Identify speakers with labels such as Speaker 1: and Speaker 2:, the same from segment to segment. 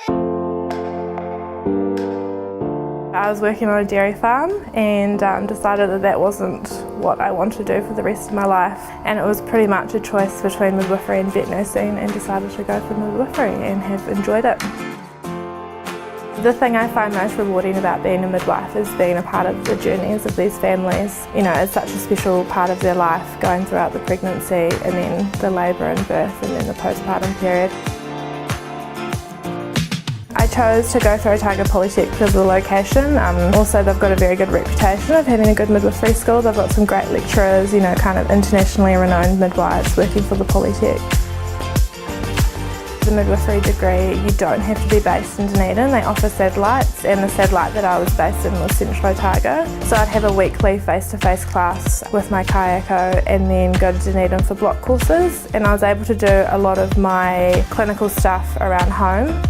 Speaker 1: I was working on a dairy farm and decided that that wasn't what I wanted to do for the rest of my life, and it was pretty much a choice between midwifery and vet nursing, and decided to go for midwifery and have enjoyed it. The thing I find most rewarding about being a midwife is being a part of the journeys of these families. You know, it's such a special part of their life, going throughout the pregnancy and then the labour and birth and then the postpartum period. I chose to go for Otago Polytechnic because of the location. Also, they've got a very good reputation of having a good midwifery school. They've got some great lecturers, you know, kind of internationally renowned midwives working for the Polytech. The midwifery degree, you don't have to be based in Dunedin. They offer satellites, and the satellite that I was based in was Central Otago. So I'd have a weekly face-to-face class with my kayako and then go to Dunedin for block courses, and I was able to do a lot of my clinical stuff around home.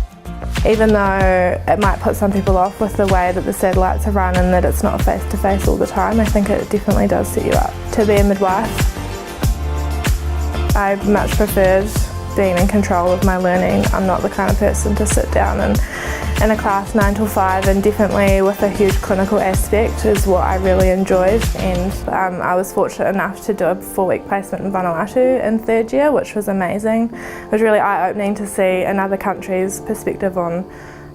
Speaker 1: Even though it might put some people off with the way that the satellites are run and that it's not face-to-face all the time, I think it definitely does set you up to be a midwife. I much preferred being in control of my learning. I'm not the kind of person to sit down and in a class 9 till 5, and definitely with a huge clinical aspect is what I really enjoyed. And I was fortunate enough to do a 4-week placement in Vanuatu in 3rd year, which was amazing. It was really eye-opening to see another country's perspective on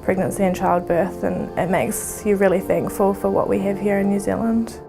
Speaker 1: pregnancy and childbirth, and it makes you really thankful for what we have here in New Zealand.